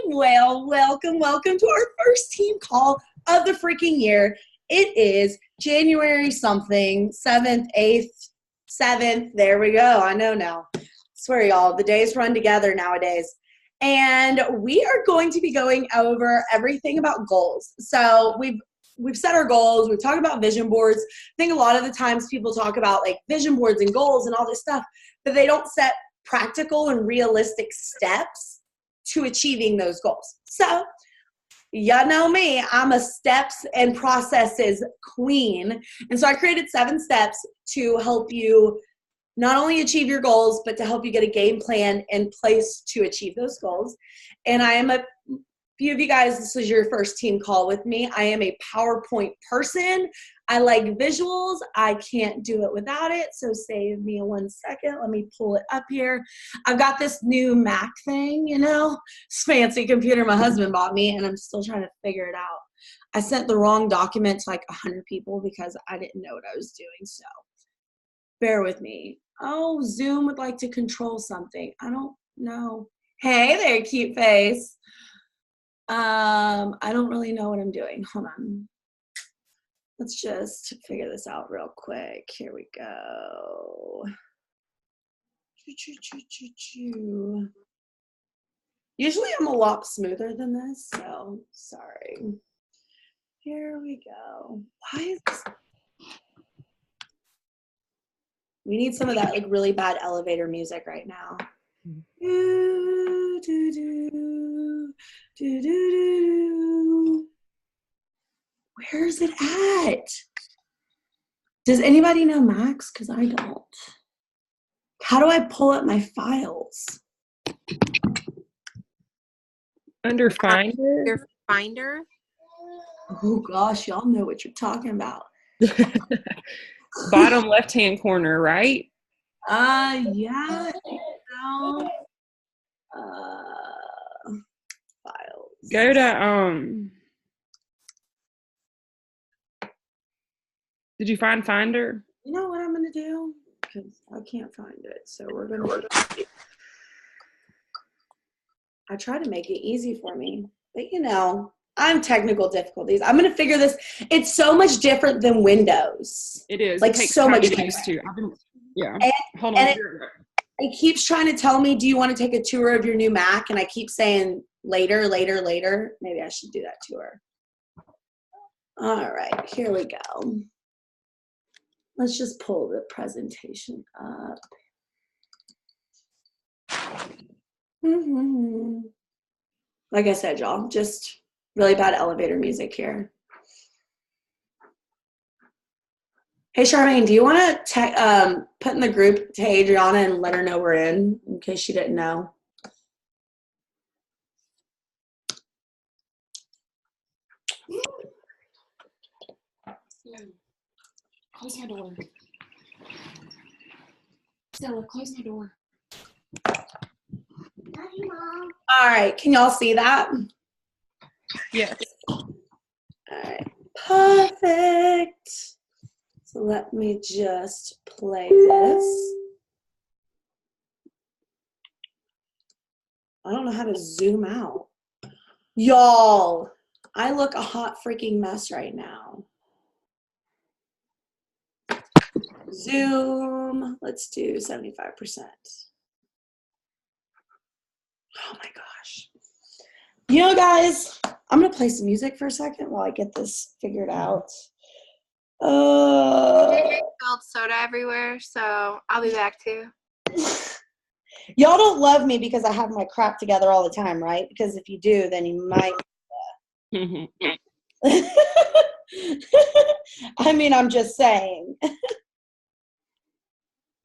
Well, welcome to our first team call of the freaking year. It is January something, 7th, 8th, 7th. There we go. I know now. I swear, y'all, the days run together nowadays. And we are going to be going over everything about goals. So we've set our goals. We've talked about vision boards. I think a lot of the times people talk about like vision boards and goals and all this stuff, but they don't set practical and realistic steps to achieving those goals. So, y'all know me, I'm a steps and processes queen. And so I created 7 steps to help you not only achieve your goals, but to help you get a game plan in place to achieve those goals. And I am a few of you guys, this is your first team call with me. I am a PowerPoint person. I like visuals. I can't do it without it. So save me 1 second. Let me pull it up here. I've got this new Mac thing, this fancy computer my husband bought me, and I'm still trying to figure it out. I sent the wrong document to like 100 people because I didn't know what I was doing. So bear with me. Oh, Zoom would like to control something. I don't know. Hey there, cute face. I don't really know what I'm doing. Hold on. Let's just figure this out real quick. Here we go. Usually I'm a lot smoother than this, so sorry. Here we go. Why is this? We need some of that like really bad elevator music right now. Do, do, do, do, do, do. Where's it at? Does anybody know Max? Because I don't. How do I pull up my files? Under Finder? Your Finder? Oh gosh, y'all know what you're talking about. Bottom left-hand corner, right? Yeah. Files. Go to did you find Finder? You know what I'm gonna do? Because I can't find it. So we're gonna I try to make it easy for me. But I'm technical difficulties. I'm gonna figure this. It's so much different than Windows. It is. Like it takes so time much to get different. used to. Yeah. And, Hold on. and it keeps trying to tell me, do you want to take a tour of your new Mac? And I keep saying later, later, later. Maybe I should do that tour. All right, here we go. Let's just pull the presentation up. Like I said, y'all, just really bad elevator music here. Hey, Charmaine, do you want to put in the group to Adriana and let her know we're in case she didn't know? Close my door. Stella, close my door. Love you, Mom. All right, can y'all see that? Yes. All right, perfect. So let me just play this. I don't know how to zoom out. Y'all, I look a hot freaking mess right now. Zoom, let's do 75%. Oh my gosh. Guys, I'm going to play some music for a second while I get this figured out. Spilled soda everywhere, so I'll be back too. Y'all don't love me because I have my crap together all the time, right? Because if you do, then you might. I mean, I'm just saying.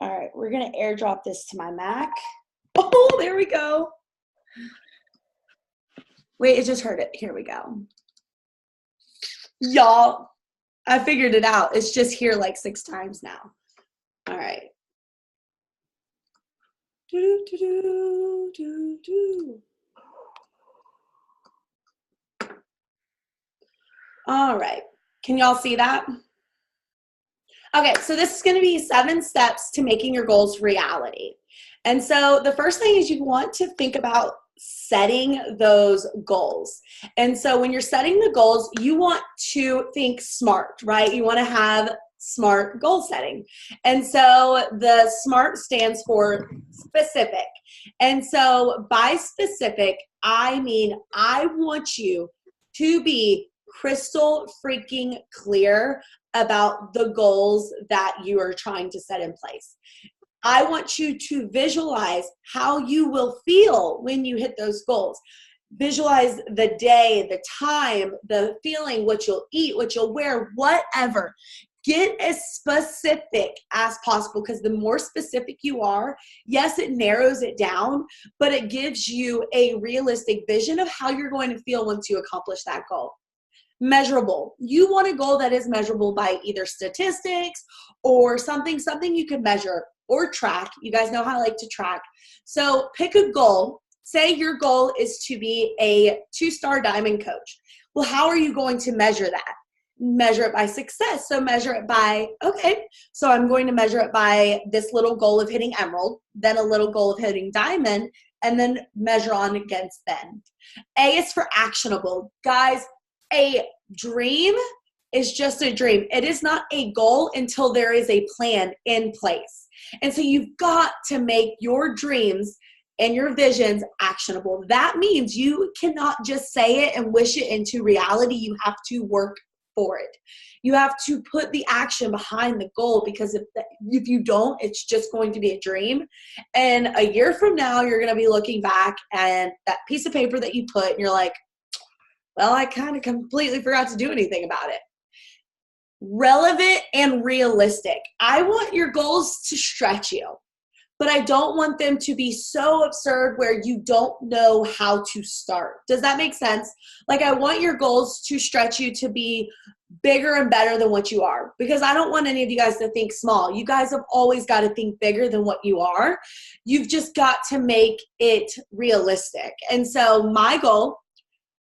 All right, we're going to airdrop this to my Mac. Oh, there we go. Wait, it just heard it. Here we go. Y'all, I figured it out. It's just here like 6 times now. All right. Do, do, do, do, do. All right. Can y'all see that? Okay, so this is going to be 7 steps to making your goals reality. And so the first thing is you want to think about setting those goals. And so when you're setting the goals, you want to think SMART, right? You want to have SMART goal setting. And so the SMART stands for specific. And so by specific, I mean, I want you to be crystal freaking clear about the goals that you are trying to set in place. I want you to visualize how you will feel when you hit those goals. Visualize the day, the time, the feeling, what you'll eat, what you'll wear, whatever. Get as specific as possible, because the more specific you are, yes, it narrows it down, but it gives you a realistic vision of how you're going to feel once you accomplish that goal. Measurable. You want a goal that is measurable by either statistics or something you can measure or track. You guys know how I like to track. So pick a goal. Say your goal is to be a 2-star diamond coach. Well, how are you going to measure that? Measure it by success. So measure it by, okay, so I'm going to measure it by this little goal of hitting emerald, then a little goal of hitting diamond, and then measure on against them. A is for actionable. Guys, a dream is just a dream. It is not a goal until there is a plan in place. And so you've got to make your dreams and your visions actionable. That means you cannot just say it and wish it into reality. You have to work for it. You have to put the action behind the goal, because if you don't, it's just going to be a dream. And a year from now, you're going to be looking back and that piece of paper that you put, and you're like, well, I kind of completely forgot to do anything about it. Relevant and realistic. I want your goals to stretch you, but I don't want them to be so absurd where you don't know how to start. Does that make sense? Like, I want your goals to stretch you to be bigger and better than what you are, because I don't want any of you guys to think small. You guys have always got to think bigger than what you are. You've just got to make it realistic. And so my goal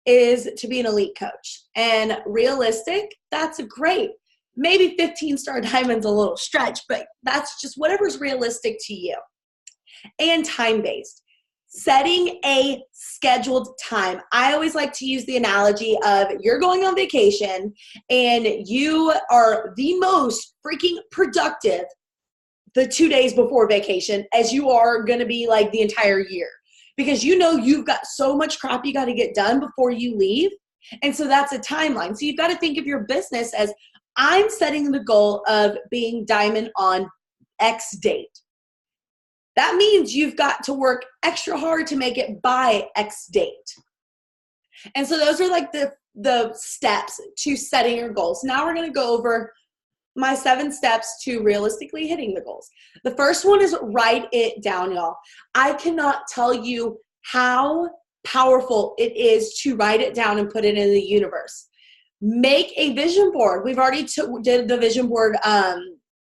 is to be an elite coach. And realistic, that's great. Maybe 15-star diamond's a little stretch, but that's just whatever's realistic to you. And time-based. Setting a scheduled time. I always like to use the analogy of you're going on vacation and you are the most freaking productive the 2 days before vacation as you are going to be like the entire year. Because you know you've got so much crap you got to get done before you leave. And so that's a timeline. So you've got to think of your business as, I'm setting the goal of being diamond on X date. That means you've got to work extra hard to make it by X date. And so those are like the steps to setting your goals. Now we're going to go over my 7 steps to realistically hitting the goals. The first one is write it down, y'all. I cannot tell you how powerful it is to write it down and put it in the universe. Make a vision board. We've already did the vision board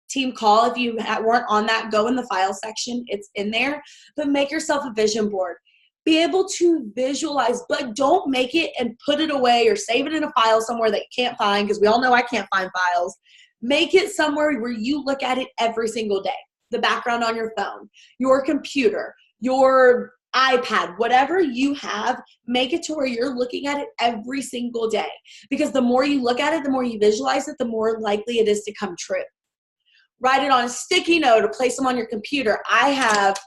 team call. If you weren't on that, go in the file section. It's in there. But make yourself a vision board. Be able to visualize, but don't make it and put it away or save it in a file somewhere that you can't find, because we all know I can't find files. Make it somewhere where you look at it every single day. The background on your phone, your computer, your iPad, whatever you have, make it to where you're looking at it every single day. Because the more you look at it, the more you visualize it, the more likely it is to come true. Write it on a sticky note or place them on your computer. I have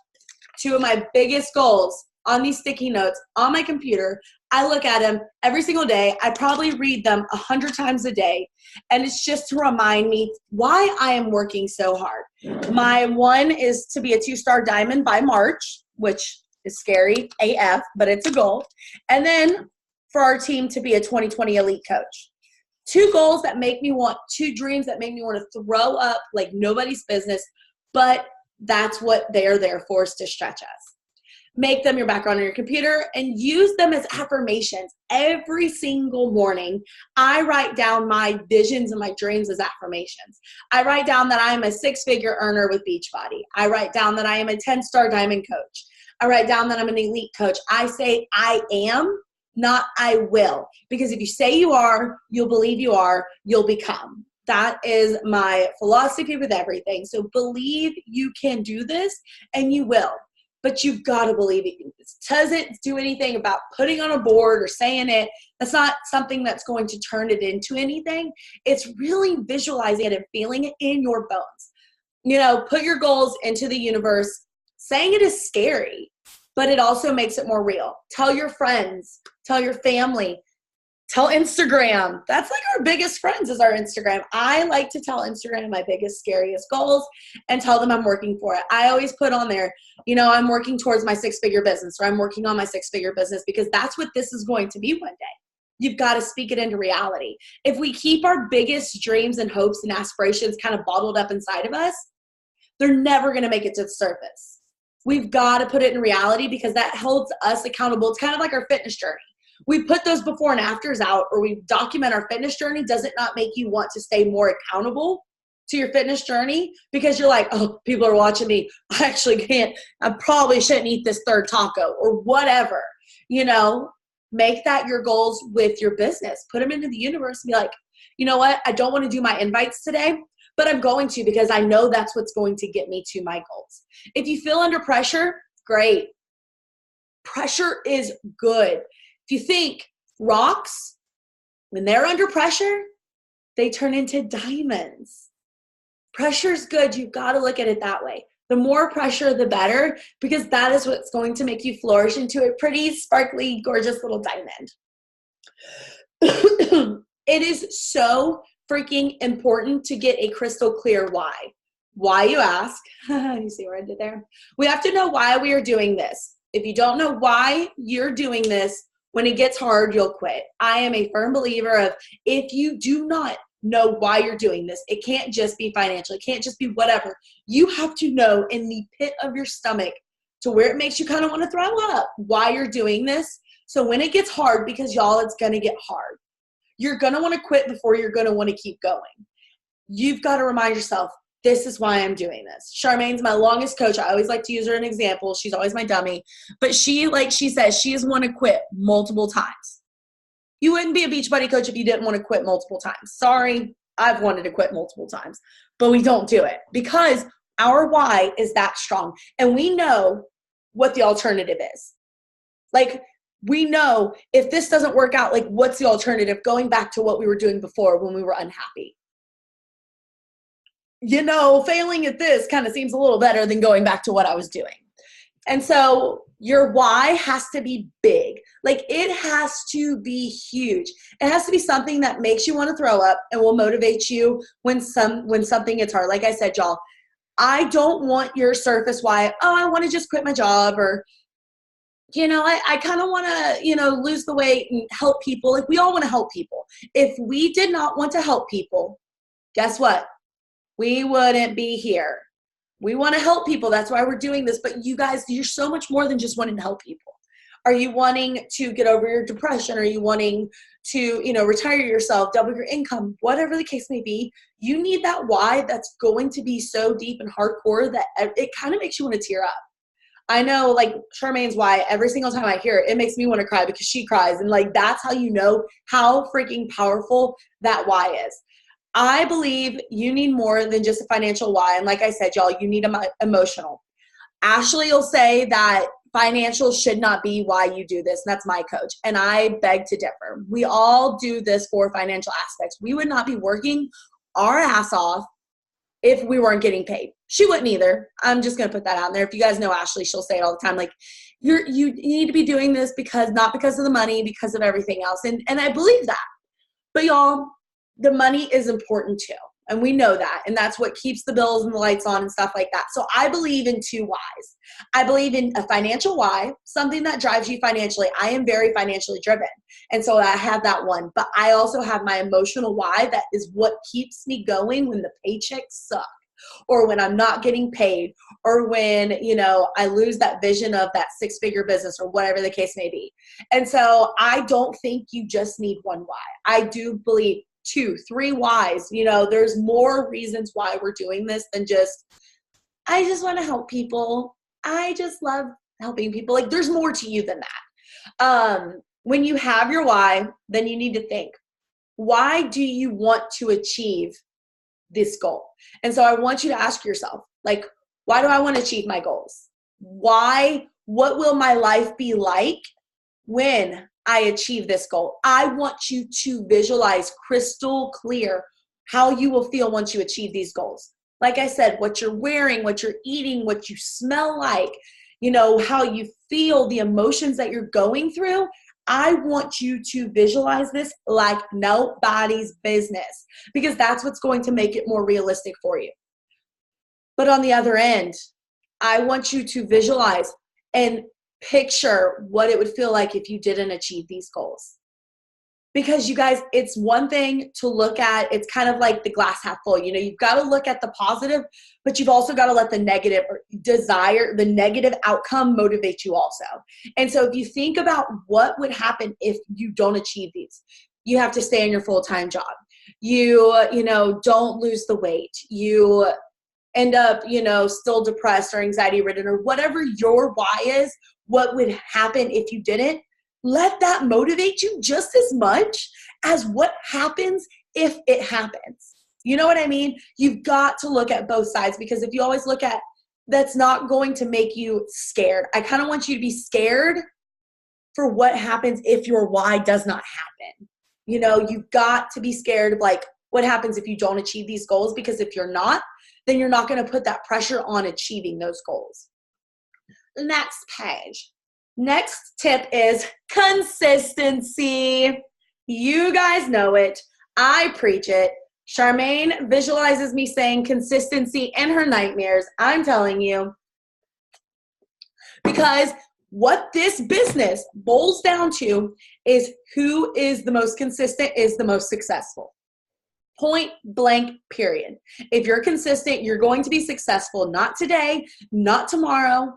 2 of my biggest goals on these sticky notes on my computer. I look at them every single day. I probably read them 100 times a day. And it's just to remind me why I am working so hard. My one is to be a 2-star diamond by March, which is scary AF, but it's a goal. And then for our team to be a 2020 elite coach. 2 goals that make me want, 2 dreams that make me want to throw up like nobody's business, but that's what they're there for, is to stretch us. Make them your background on your computer and use them as affirmations. Every single morning, I write down my visions and my dreams as affirmations. I write down that I am a 6-figure earner with Beachbody. I write down that I am a 10-star diamond coach. I write down that I'm an elite coach. I say I am, not I will. Because if you say you are, you'll believe you are, you'll become. That is my philosophy with everything. So believe you can do this and you will. but you've got to believe it. It doesn't do anything about putting on a board or saying it. That's not something that's going to turn it into anything. It's really visualizing it and feeling it in your bones. You know, put your goals into the universe. Saying it is scary, but it also makes it more real. Tell your friends, tell your family, tell Instagram. That's like our biggest friends is our Instagram. I like to tell Instagram my biggest, scariest goals and tell them I'm working for it. I always put on there, you know, I'm working towards my 6-figure business, or I'm working on my 6-figure business, because that's what this is going to be one day. You've got to speak it into reality. If we keep our biggest dreams and hopes and aspirations kind of bottled up inside of us, they're never going to make it to the surface. We've got to put it in reality, because that holds us accountable. It's kind of like our fitness journey. We put those before and afters out, or we document our fitness journey. Does it not make you want to stay more accountable to your fitness journey? Because you're like, oh, people are watching me. I actually can't. I probably shouldn't eat this third taco or whatever. You know, make that your goals with your business. Put them into the universe and be like, you know what? I don't want to do my invites today, but I'm going to, because I know that's what's going to get me to my goals. If you feel under pressure, great. Pressure is good. If you think rocks, when they're under pressure, they turn into diamonds. Pressure's good. You've got to look at it that way. The more pressure, the better, because that is what's going to make you flourish into a pretty, sparkly, gorgeous little diamond. It is so freaking important to get a crystal clear why. Why, you ask? You see what I did there? We have to know why we are doing this. If you don't know why you're doing this, when it gets hard, you'll quit. I am a firm believer of, if you do not know why you're doing this, it can't just be financial. It can't just be whatever. You have to know in the pit of your stomach, to where it makes you kind of want to throw up, why you're doing this. So when it gets hard, because y'all, it's going to get hard. You're going to want to quit before you're going to want to keep going. You've got to remind yourself, this is why I'm doing this. Charmaine's my longest coach. I always like to use her as an example. She's always my dummy. But she, like she says, she has wanted to quit multiple times. You wouldn't be a Beachbody coach if you didn't want to quit multiple times. Sorry, I've wanted to quit multiple times. But we don't do it, because our why is that strong. And we know what the alternative is. Like, we know if this doesn't work out, like, what's the alternative? Going back to what we were doing before when we were unhappy. You know, failing at this kind of seems a little better than going back to what I was doing. And so your why has to be big. Like, it has to be huge. It has to be something that makes you want to throw up and will motivate you when something gets hard. Like I said, y'all, I don't want your surface why, oh, I want to just quit my job, or, you know, I kind of want to, you know, lose the weight and help people. Like, we all want to help people. If we did not want to help people, guess what? We wouldn't be here. We want to help people. That's why we're doing this. But you guys, you're so much more than just wanting to help people. Are you wanting to get over your depression? Are you wanting to, you know, retire yourself, double your income, whatever the case may be? You need that why that's going to be so deep and hardcore that it kind of makes you want to tear up. I know, like, Charmaine's why, every single time I hear it, it makes me want to cry, because she cries. And, like, that's how you know how freaking powerful that why is. I believe you need more than just a financial why. And like I said, y'all, you need emotional. Ashley will say that financial should not be why you do this. And that's my coach. And I beg to differ. We all do this for financial aspects. We would not be working our ass off if we weren't getting paid. She wouldn't either. I'm just going to put that out there. If you guys know Ashley, she'll say it all the time. Like, you need to be doing this not because of the money, because of everything else. And I believe that. But y'all, the money is important too. And we know that. And that's what keeps the bills and the lights on and stuff like that. So I believe in two whys. I believe in a financial why, something that drives you financially. I am very financially driven. And so I have that one. But I also have my emotional why. That is what keeps me going when the paychecks suck, or when I'm not getting paid, or when, you know, I lose that vision of that 6-figure business, or whatever the case may be. And so I don't think you just need one why. I do believe 2, 3 whys. You know, there's more reasons why we're doing this than just, I just want to help people. I just love helping people. Like, there's more to you than that. When you have your why, then you need to think, why do you want to achieve this goal? And so I want you to ask yourself, like, why do I want to achieve my goals? what will my life be like when I achieve this goal? I want you to visualize crystal clear how you will feel once you achieve these goals. Like I said, what you're wearing, what you're eating, what you smell like, how you feel, the emotions that you're going through. I want you to visualize this like nobody's business, because that's what's going to make it more realistic for you. But on the other end, I want you to visualize and picture what it would feel like if you didn't achieve these goals. Because you guys, it's one thing to look at, it's kind of like the glass half full. You've got to look at the positive, but you've also got to let the negative the negative outcome motivate you also. And so if you think about what would happen if you don't achieve these, you have to stay in your full-time job. You don't lose the weight. You end up, still depressed or anxiety ridden or whatever your why is, what would happen if you didn't? Let that motivate you just as much as what happens if it happens. You know what I mean? You've got to look at both sides, because if you always look at, that's not going to make you scared. I kind of want you to be scared for what happens if your why does not happen. You've got to be scared of like what happens if you don't achieve these goals, because if you're not, then you're not going to put that pressure on achieving those goals. Next page. Next tip is consistency. You guys know it. I preach it. Charmaine visualizes me saying consistency in her nightmares. I'm telling you. Because what this business boils down to is who is the most consistent is the most successful. Point blank, period. If you're consistent, you're going to be successful. Not today, not tomorrow.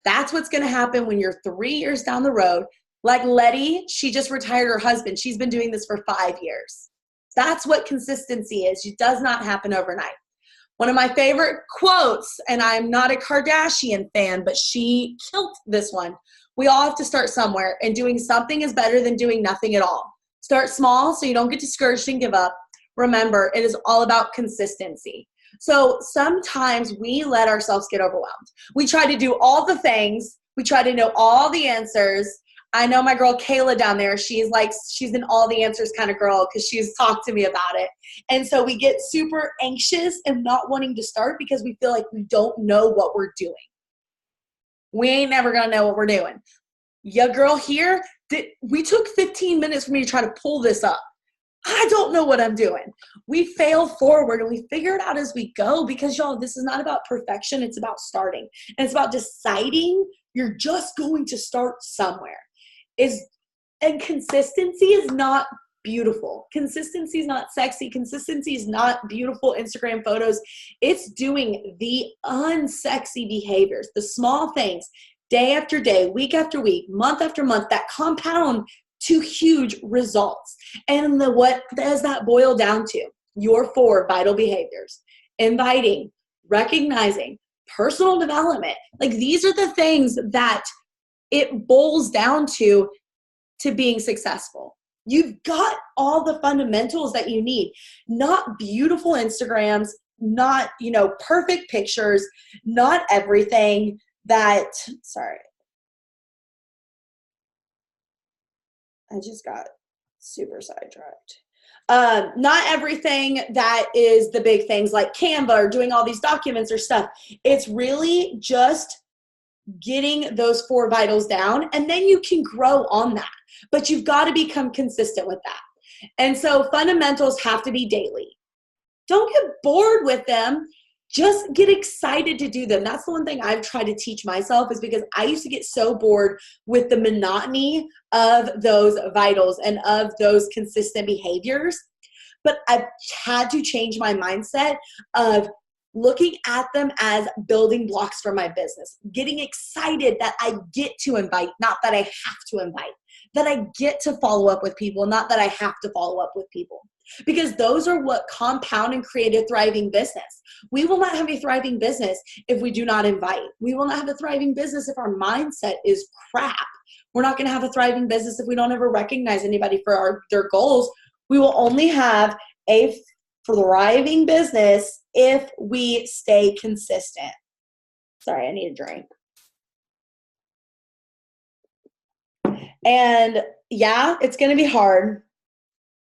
That's what's going to happen when you're 3 years down the road. Like Letty, she just retired her husband. She's been doing this for 5 years. That's what consistency is. It does not happen overnight. One of my favorite quotes, and I'm not a Kardashian fan, but she killed this one. We all have to start somewhere, and doing something is better than doing nothing at all. Start small so you don't get discouraged and give up. Remember, it is all about consistency. So sometimes we let ourselves get overwhelmed. We try to do all the things. We try to know all the answers. I know my girl Kayla down there, she's an all the answers kind of girl because she's talked to me about it. And so we get super anxious and not wanting to start because we feel like we don't know what we're doing. We ain't never going to know what we're doing. Your girl here, we took 15 minutes for me to try to pull this up. I don't know what I'm doing. We fail forward and we figure it out as we go, because y'all, this is not about perfection. It's about starting. And it's about deciding you're just going to start somewhere. And consistency is not beautiful. Consistency is not sexy. Consistency is not beautiful Instagram photos. It's doing the unsexy behaviors, the small things, day after day, week after week, month after month, that compound to huge results. And what does that boil down to? Your 4 vital behaviors: inviting, recognizing, personal development. Like, these are the things that it boils down to being successful. You've got all the fundamentals that you need, not beautiful Instagrams, not, perfect pictures, not everything that, sorry. I just got super sidetracked. Not everything that is the big things like Canva or doing all these documents or stuff. It's really just getting those 4 vitals down, and then you can grow on that. But you've got to become consistent with that. And so fundamentals have to be daily. Don't get bored with them. Just get excited to do them. That's the one thing I've tried to teach myself, is because I used to get so bored with the monotony of those vitals and of those consistent behaviors. But I've had to change my mindset of looking at them as building blocks for my business, getting excited that I get to invite, not that I have to invite, that I get to follow up with people, not that I have to follow up with people. Because those are what compound and create a thriving business. We will not have a thriving business if we do not invite. We will not have a thriving business if our mindset is crap. We're not going to have a thriving business if we don't ever recognize anybody for their goals. We will only have a thriving business if we stay consistent. Sorry, I need a drink. And yeah, it's going to be hard.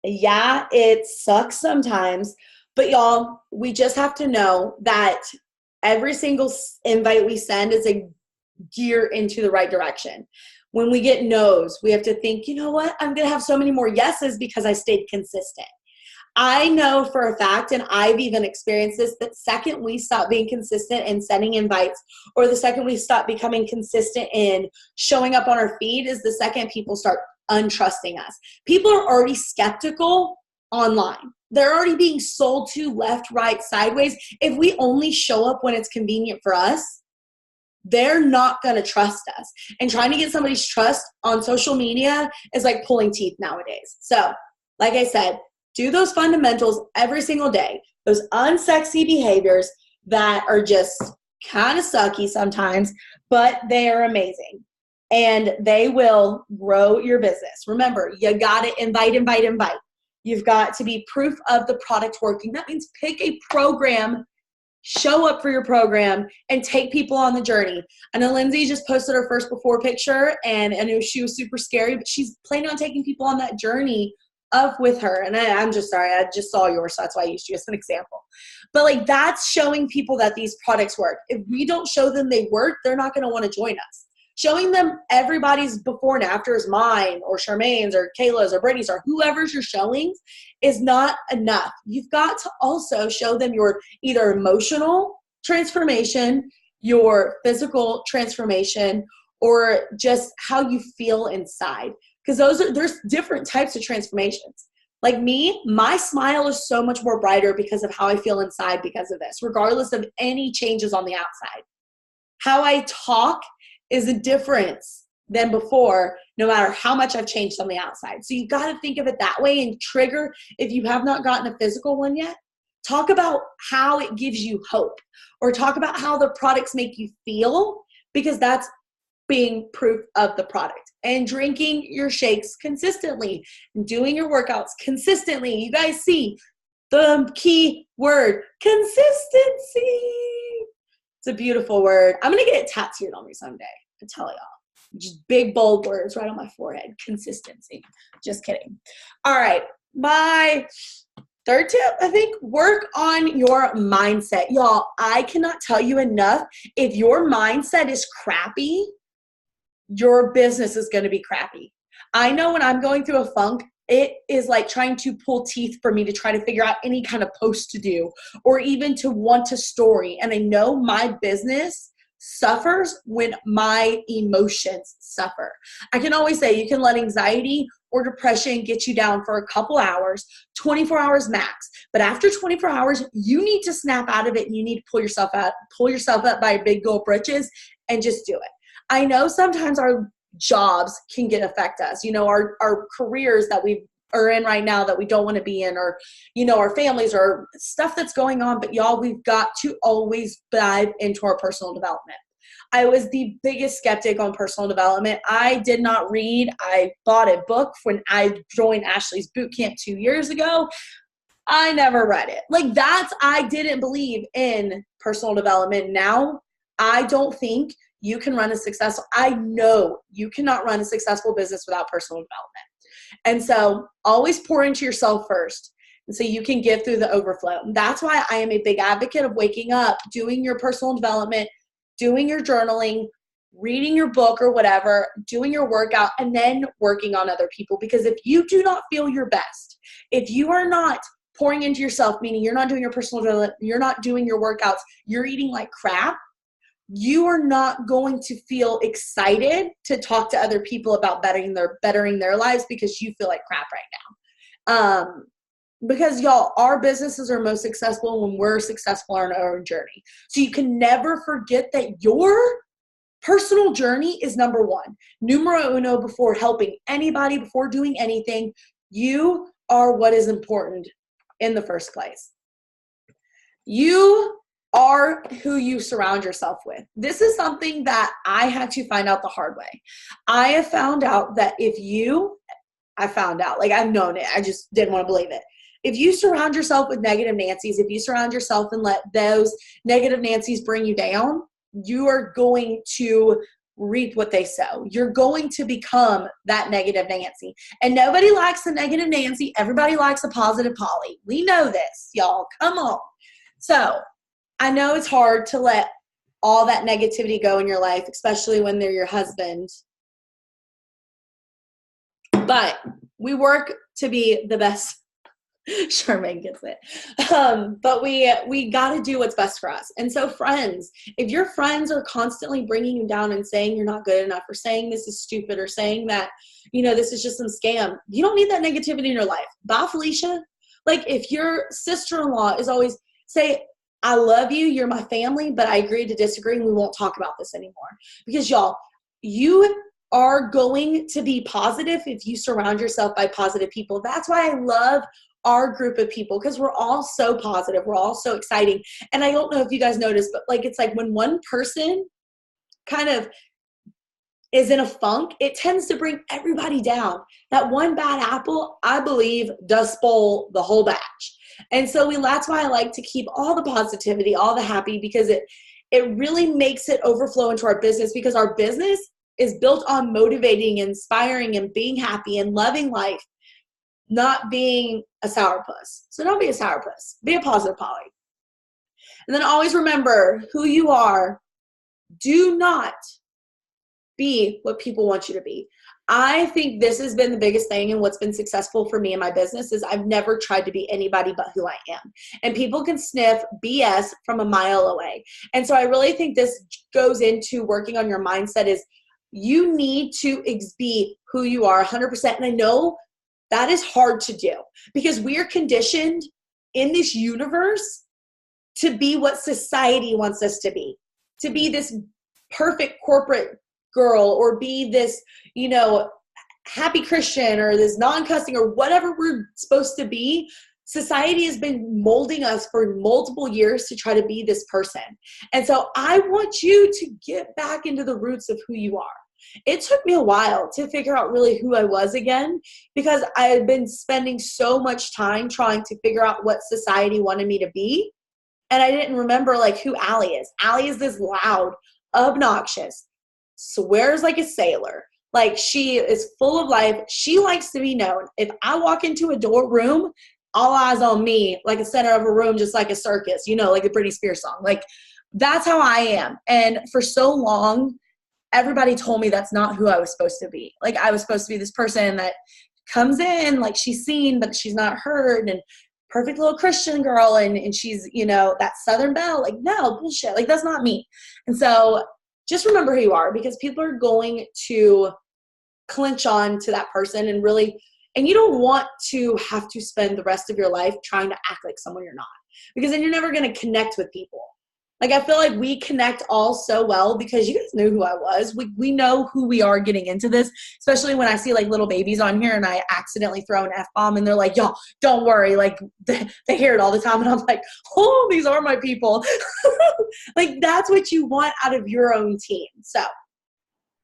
Yeah, it sucks sometimes. But y'all, we just have to know that every single invite we send is a gear into the right direction. When we get no's, we have to think, you know what? I'm going to have so many more yeses because I stayed consistent. I know for a fact, and I've even experienced this, that second we stop being consistent in sending invites, or the second we stop becoming consistent in showing up on our feed, is the second people start untrusting us. People are already skeptical online. They're already being sold to left, right, sideways. If we only show up when it's convenient for us, they're not going to trust us. And trying to get somebody's trust on social media is like pulling teeth nowadays. So, like I said, do those fundamentals every single day. Those unsexy behaviors that are just kind of sucky sometimes, but they are amazing. And they will grow your business. Remember, you got to invite. You've got to be proof of the product working. That means pick a program, show up for your program, and take people on the journey. I know Lindsay just posted her first before picture, and I knew she was super scary, but she's planning on taking people on that journey up with her. And I'm just sorry, I just saw yours, so that's why I used you as an example. But like, that's showing people that these products work. If we don't show them they work, they're not going to want to join us. Showing them everybody's before and afters, mine or Charmaine's or Kayla's or Brittany's or whoever's you're showing, is not enough. You've got to also show them your either emotional transformation, your physical transformation, or just how you feel inside. Because there's different types of transformations. Like me, my smile is so much more brighter because of how I feel inside because of this, regardless of any changes on the outside. How I talk is a difference than before, no matter how much I've changed on the outside. So you got to think of it that way and trigger, if you have not gotten a physical one yet, talk about how it gives you hope, or talk about how the products make you feel, because that's being proof of the product. And drinking your shakes consistently, doing your workouts consistently. You guys see the key word, consistency. It's a beautiful word. I'm going to get it tattooed on me someday. I tell y'all. Just big, bold words right on my forehead. Consistency. Just kidding. All right. My third tip, I think, work on your mindset. Y'all, I cannot tell you enough. If your mindset is crappy, your business is going to be crappy. I know when I'm going through a funk, it is like trying to pull teeth for me to try to figure out any kind of post to do, or even to want to story. And I know my business suffers when my emotions suffer. I can always say you can let anxiety or depression get you down for a couple hours, 24 hours max. But after 24 hours, you need to snap out of it, and you need to pull yourself up by your big gold britches and just do it. I know sometimes our jobs can affect us, our careers that we are in right now that we don't want to be in, or, our families or stuff that's going on. But y'all, we've got to always dive into our personal development. I was the biggest skeptic on personal development. I did not read. I bought a book when I joined Ashley's boot camp 2 years ago. I never read it. I didn't believe in personal development. Now, I don't think you can run I know you cannot run a successful business without personal development. And so always pour into yourself first, and so you can give through the overflow. And that's why I am a big advocate of waking up, doing your personal development, doing your journaling, reading your book or whatever, doing your workout, and then working on other people. Because if you do not feel your best, if you are not pouring into yourself, meaning you're not doing your personal development, you're not doing your workouts, you're eating like crap, you are not going to feel excited to talk to other people about bettering their lives, because you feel like crap right now. Because y'all, our businesses are most successful when we're successful on our own journey. So you can never forget that your personal journey is number one. Numero uno, before helping anybody, before doing anything. You are what is important in the first place. You are who you surround yourself with. This is something that I had to find out the hard way. I have found out that I've known it, I just didn't want to believe it. If you surround yourself with negative Nancys, if you surround yourself and let those negative Nancys bring you down, you are going to reap what they sow. You're going to become that negative Nancy. And nobody likes a negative Nancy. Everybody likes a positive Polly. We know this, y'all. Come on. So I know it's hard to let all that negativity go in your life, especially when they're your husband. But we work to be the best. Charmaine gets it. But we got to do what's best for us. And so friends, if your friends are constantly bringing you down and saying you're not good enough, or saying this is stupid, or saying that, this is just some scam, you don't need that negativity in your life. Bye, Felicia. Like, if your sister-in-law is always say, I love you, you're my family, but I agree to disagree and we won't talk about this anymore. Because y'all, you are going to be positive if you surround yourself by positive people. That's why I love our group of people, because we're all so positive. We're all so exciting. And I don't know if you guys noticed, but it's like when one person kind of is in a funk, it tends to bring everybody down. That one bad apple, I believe, does spoil the whole batch. And so that's why I like to keep all the positivity, all the happy, because it really makes it overflow into our business, because our business is built on motivating, inspiring, and being happy and loving life, not being a sourpuss. So don't be a sourpuss. Be a positive Polly. And then always remember who you are. Do not be what people want you to be. I think this has been the biggest thing, and what's been successful for me in my business is I've never tried to be anybody but who I am. And people can sniff BS from a mile away. And so I really think this goes into working on your mindset is you need to be who you are 100%. And I know that is hard to do because we are conditioned in this universe to be what society wants us to be this perfect corporate girl, or be this, happy Christian, or this non-cussing, or whatever we're supposed to be. Society has been molding us for multiple years to try to be this person. And so I want you to get back into the roots of who you are. It took me a while to figure out really who I was again, because I had been spending so much time trying to figure out what society wanted me to be. And I didn't remember who Allie is. Allie is this loud, obnoxious, swears like a sailor. She is full of life. She likes to be known. If I walk into a room, all eyes on me, like a center of a room, just like a circus, like the Britney Spears song. That's how I am. And for so long, everybody told me that's not who I was supposed to be. I was supposed to be this person that comes in, she's seen, but she's not heard, and perfect little Christian girl, and she's, that Southern belle. No, bullshit. That's not me. And so just remember who you are, because people are going to clinch on to that person and you don't want to have to spend the rest of your life trying to act like someone you're not, because then you're never going to connect with people. I feel like we connect all so well because you guys knew who I was. We know who we are getting into this, especially when I see little babies on here and I accidentally throw an F-bomb and they're like, y'all, don't worry. They hear it all the time. And I'm like, oh, these are my people. That's what you want out of your own team. So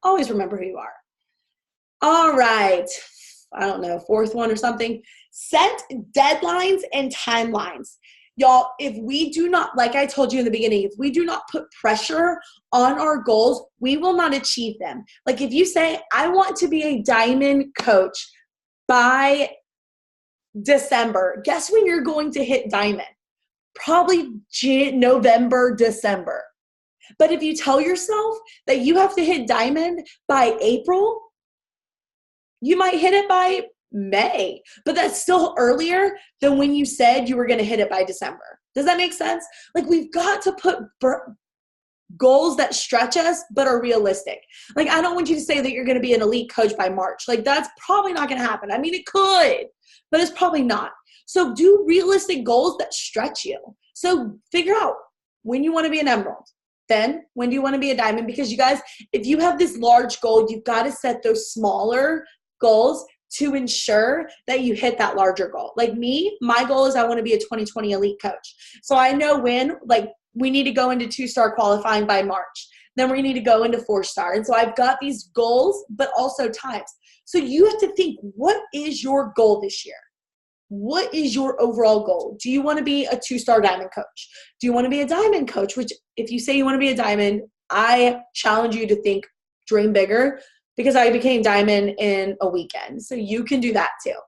always remember who you are. All right. I don't know, fourth one or something. Set deadlines and timelines. Y'all, if we do not, like I told you in the beginning, if we do not put pressure on our goals, we will not achieve them. If you say, I want to be a diamond coach by December, guess when you're going to hit diamond? Probably November, December. But if you tell yourself that you have to hit diamond by April, you might hit it by May, but that's still earlier than when you said you were going to hit it by December. Does that make sense? We've got to put goals that stretch us but are realistic. I don't want you to say that you're going to be an elite coach by March. That's probably not going to happen. I mean, it could, but it's probably not. So do realistic goals that stretch you. So figure out when you want to be an emerald. Then when do you want to be a diamond? Because you guys, if you have this large goal, you've got to set those smaller goals to ensure that you hit that larger goal. Me, my goal is I want to be a 2020 elite coach. So I know when, we need to go into 2-star qualifying by March. Then we need to go into 4-star. And so I've got these goals, but also times. So you have to think, what is your goal this year? What is your overall goal? Do you want to be a 2-star diamond coach? Do you want to be a diamond coach? Which, if you say you want to be a diamond, I challenge you to think dream bigger because I became diamond in a weekend. So you can do that too.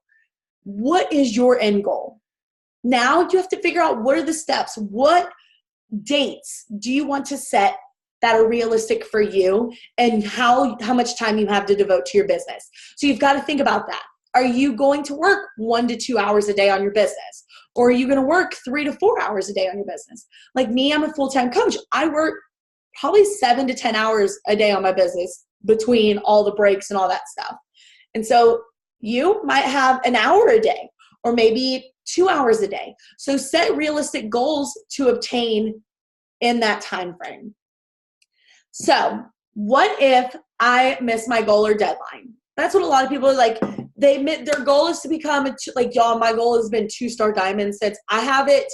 What is your end goal? Now you have to figure out what are the steps. What dates do you want to set that are realistic for you and how much time you have to devote to your business. So you've got to think about that. Are you going to work 1 to 2 hours a day on your business? Or are you going to work 3 to 4 hours a day on your business? Like me, I'm a full-time coach. I work probably 7 to 10 hours a day on my business between all the breaks and all that stuff. And so you might have an hour a day or maybe 2 hours a day. So set realistic goals to obtain in that time frame. So what if I miss my goal or deadline? That's what a lot of people are like. They admit their goal is to become like, y'all, my goal has been 2-star diamond since I have it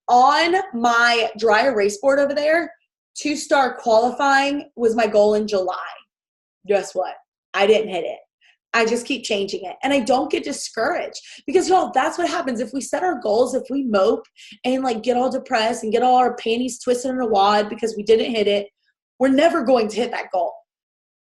on my dry erase board over there. 2-star qualifying was my goal in July. Guess what? I didn't hit it. I just keep changing it. And I don't get discouraged because, y'all, that's what happens if we set our goals, if we mope and like get all depressed and get all our panties twisted in a wad because we didn't hit it. We're never going to hit that goal.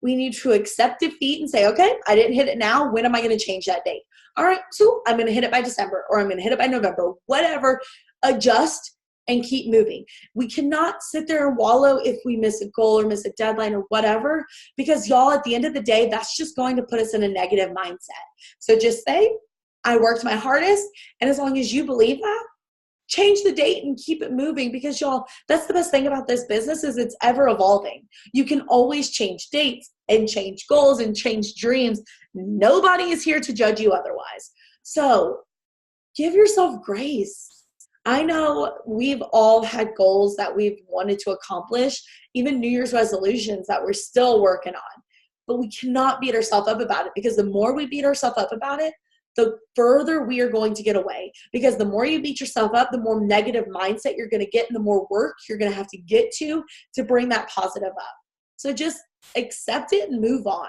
We need to accept defeat and say, okay, I didn't hit it now. When am I going to change that date? All right, so I'm going to hit it by December or I'm going to hit it by November, whatever. Adjust and keep moving. We cannot sit there and wallow if we miss a goal or miss a deadline or whatever, because y'all, at the end of the day, that's just going to put us in a negative mindset. So just say, I worked my hardest. And as long as you believe that, change the date and keep it moving, because y'all, that's the best thing about this business is it's ever evolving. You can always change dates and change goals and change dreams. Nobody is here to judge you otherwise. So give yourself grace. I know we've all had goals that we've wanted to accomplish, even New Year's resolutions that we're still working on, but we cannot beat ourselves up about it, because the more we beat ourselves up about it, the further we are going to get away, because the more you beat yourself up, the more negative mindset you're going to get and the more work you're going to have to get to bring that positive up. So just accept it and move on.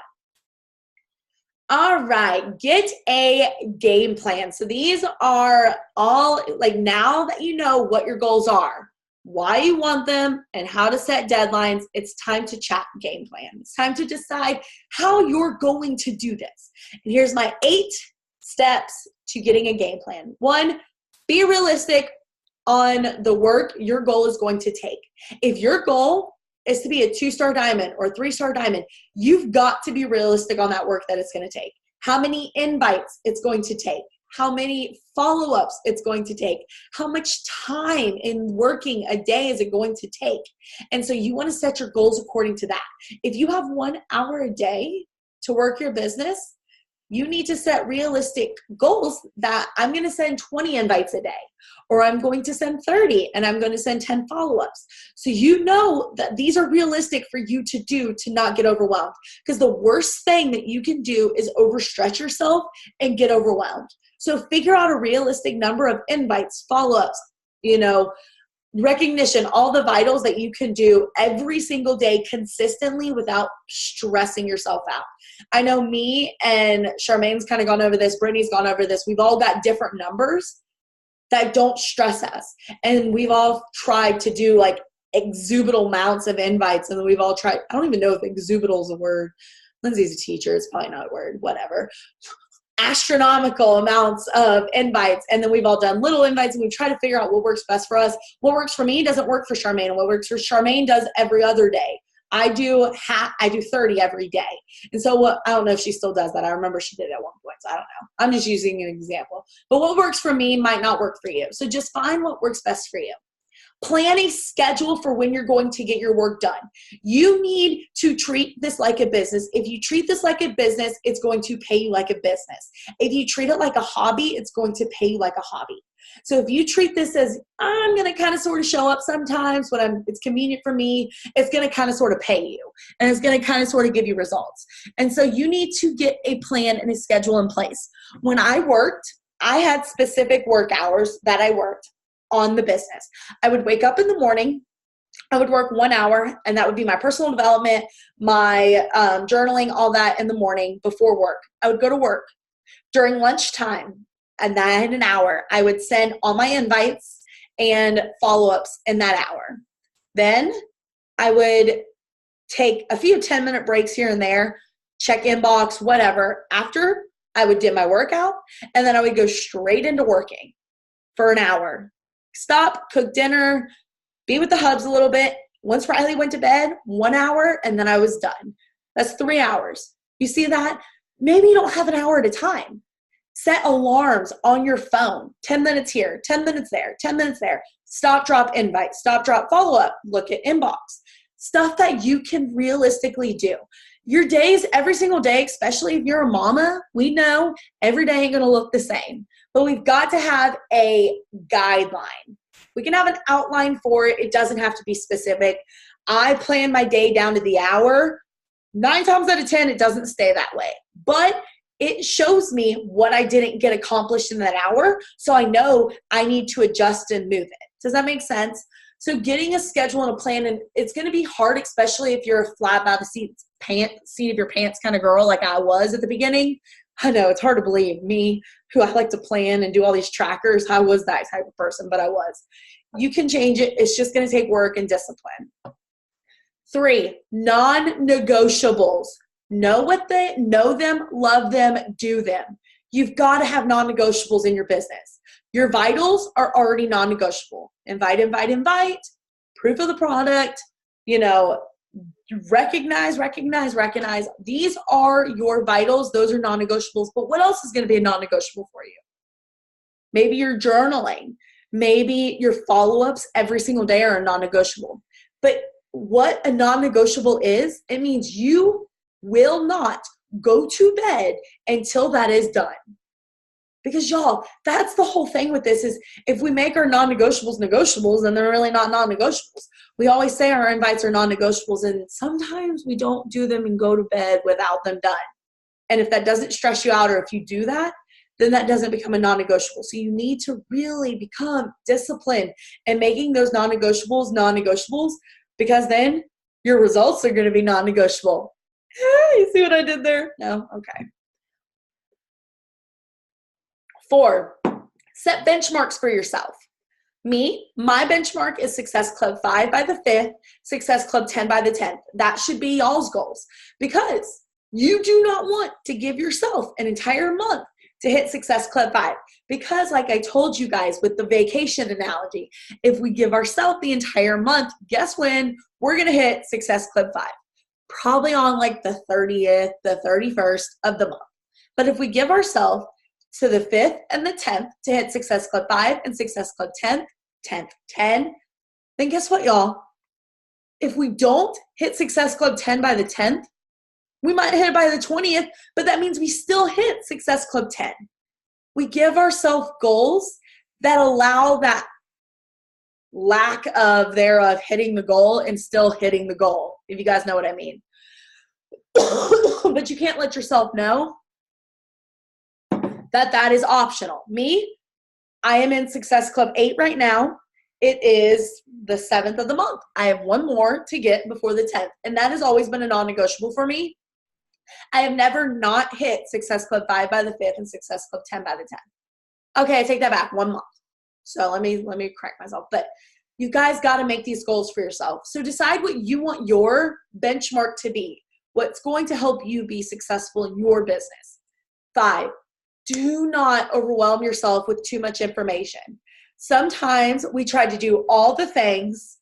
All right, get a game plan. So these are all, like, now that you know what your goals are, why you want them, and how to set deadlines, it's time to chat game plan. It's time to decide how you're going to do this. And here's my 8 steps to getting a game plan. 1, be realistic on the work your goal is going to take. If your goal is to be a 2-star diamond or a 3-star diamond, you've got to be realistic on that work that it's going to take. How many invites it's going to take, how many follow-ups it's going to take, how much time in working a day is it going to take. And so you want to set your goals according to that. If you have 1 hour a day to work your business, you need to set realistic goals that I'm going to send 20 invites a day, or I'm going to send 30 and I'm going to send 10 follow-ups. So you know that these are realistic for you to do to not get overwhelmed, because the worst thing that you can do is overstretch yourself and get overwhelmed. So figure out a realistic number of invites, follow-ups, recognition, all the vitals that you can do every single day consistently without stressing yourself out. I know me and Charmaine's kind of gone over this. Brittany's gone over this. We've all got different numbers that don't stress us. And we've all tried to do like exuberant amounts of invites. And we've all tried, I don't even know if exuberant is a word. Lindsay's a teacher. It's probably not a word, whatever. Astronomical amounts of invites, and then we've all done little invites, and we try to figure out what works best for us. What works for me doesn't work for Charmaine, and what works for Charmaine does every other day. I do 30 every day. And so I don't know if she still does that. I remember she did it at one point, so I don't know. I'm just using an example. But what works for me might not work for you. So just find what works best for you. Plan a schedule for when you're going to get your work done. You need to treat this like a business. If you treat this like a business, it's going to pay you like a business. If you treat it like a hobby, it's going to pay you like a hobby. So if you treat this as, I'm going to kind of sort of show up sometimes when it's convenient for me, it's going to kind of sort of pay you, and it's going to kind of sort of give you results. And so you need to get a plan and a schedule in place. When I worked, I had specific work hours that I worked on the business. I would wake up in the morning, I would work 1 hour, and that would be my personal development, my journaling, all that in the morning before work. I would go to work. During lunchtime, and then an hour, I would send all my invites and follow-ups in that hour. Then I would take a few 10-minute breaks here and there, check inbox, whatever. After, I would do my workout, and then I would go straight into working for an hour. Stop, cook dinner, be with the hubs a little bit. Once Riley went to bed, 1 hour, and then I was done. That's 3 hours. You see that? Maybe you don't have an hour at a time. Set alarms on your phone. 10 minutes here, 10 minutes there, 10 minutes there. Stop, drop invite, stop, drop follow-up. Look at inbox. Stuff that you can realistically do. Your days, every single day, especially if you're a mama, we know every day ain't going to look the same. But we've got to have a guideline. We can have an outline for it. It doesn't have to be specific. I plan my day down to the hour. 9 times out of 10, it doesn't stay that way. But it shows me what I didn't get accomplished in that hour, so I know I need to adjust and move it. Does that make sense? So getting a schedule and a plan, and it's going to be hard, especially if you're a flat by the seat of your pants kind of girl like I was at the beginning. I know, it's hard to believe. Me, who I like to plan and do all these trackers, I was that type of person, but I was. You can change it. It's just going to take work and discipline. 3, non-negotiables. Know them, love them, do them. You've got to have non-negotiables in your business. Your vitals are already non-negotiable. Invite. Proof of the product, recognize. These are your vitals. Those are non-negotiables. But what else is going to be a non-negotiable for you? Maybe your journaling. Maybe your follow-ups every single day are a non-negotiable. But what a non-negotiable is, it means you will not go to bed until that is done. Because y'all, that's the whole thing with this is if we make our non-negotiables negotiables, then they're really not non-negotiables. We always say our invites are non-negotiables, and sometimes we don't do them and go to bed without them done. And if that doesn't stress you out, or if you do that, then that doesn't become a non-negotiable. So you need to really become disciplined in making those non-negotiables, because then your results are going to be non-negotiable. You see what I did there? No? Okay. 4, set benchmarks for yourself. My benchmark is Success Club 5 by the 5th, Success Club 10 by the 10th. That should be y'all's goals, because you do not want to give yourself an entire month to hit Success Club 5. Because like I told you guys with the vacation analogy, if we give ourselves the entire month, guess when we're going to hit Success Club 5? Probably on like the 30th, the 31st of the month. But if we give ourselves to the 5th and the 10th to hit Success Club 5 and Success Club 10, then guess what, y'all? If we don't hit Success Club 10 by the 10th, we might hit it by the 20th, but that means we still hit Success Club 10. We give ourselves goals that allow that lack of hitting the goal and still hitting the goal, if you guys know what I mean. But you can't let yourself know that is optional. I am in Success Club 8 right now. It is the 7th of the month. I have one more to get before the 10th, and that has always been a non-negotiable for me. I have never not hit Success Club 5 by the 5th and Success Club 10 by the 10th. Okay, I take that back. 1 month. So let me correct myself. But you guys got to make these goals for yourself. So decide what you want your benchmark to be. What's going to help you be successful in your business. 5, do not overwhelm yourself with too much information. Sometimes we try to do all the things,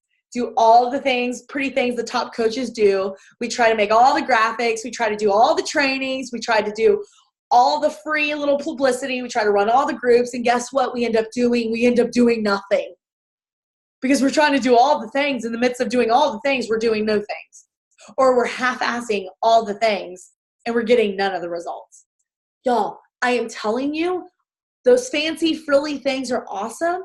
pretty things the top coaches do. We try to make all the graphics. We try to do all the trainings. We try to do all the free little publicity. We try to run all the groups. And guess what we end up doing? We end up doing nothing. Because we're trying to do all the things. In the midst of doing all the things, we're doing no things. Or we're half-assing all the things and we're getting none of the results. Y'all, I am telling you, those fancy frilly things are awesome.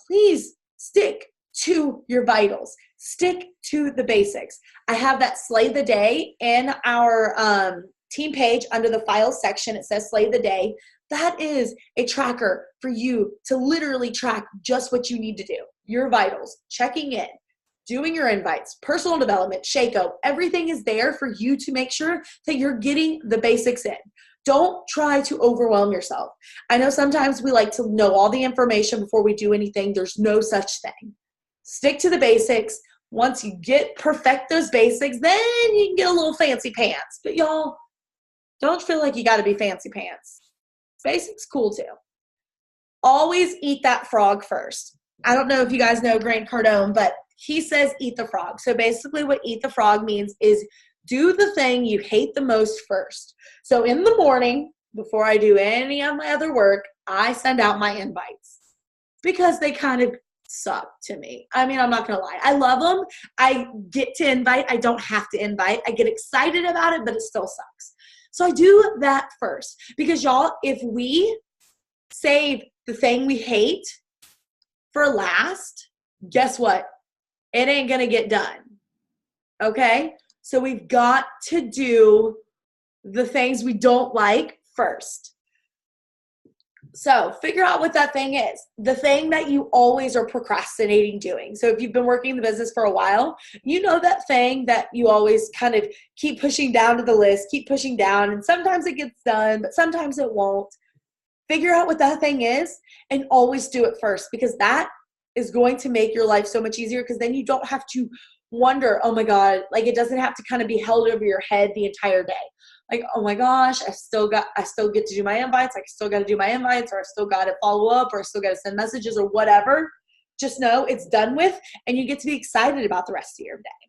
Please stick to your vitals. Stick to the basics. I have that Slay the Day in our team page under the files section. It says Slay the Day. That is a tracker for you to literally track just what you need to do. Your vitals, checking in, doing your invites, personal development, Shako. Everything is there for you to make sure that you're getting the basics in. Don't try to overwhelm yourself. I know sometimes we like to know all the information before we do anything. There's no such thing. Stick to the basics. Once you perfect those basics, then you can get a little fancy pants. But y'all, don't feel like you got to be fancy pants. Basics cool too. Always eat that frog first. I don't know if you guys know Grant Cardone, but he says eat the frog. So basically what eat the frog means is do the thing you hate the most first. So in the morning, before I do any of my other work, I send out my invites because they kind of suck to me. I mean, I'm not going to lie. I love them. I get to invite. I don't have to invite. I get excited about it, but it still sucks. So I do that first because y'all, if we save the thing we hate for last, guess what? It ain't going to get done. Okay? So we've got to do the things we don't like first. So figure out what that thing is. The thing that you always are procrastinating doing. So if you've been working in the business for a while, you know that thing that you always kind of keep pushing down to the list, keep pushing down, and sometimes it gets done, but sometimes it won't. Figure out what that thing is and always do it first, because that is going to make your life so much easier, because then you don't have to wonder, oh my God, like it doesn't have to kind of be held over your head the entire day. Like, oh my gosh, I still get to do my invites. I still got to do my invites, or I still got to follow up, or I still got to send messages, or whatever. Just know it's done with, and you get to be excited about the rest of your day.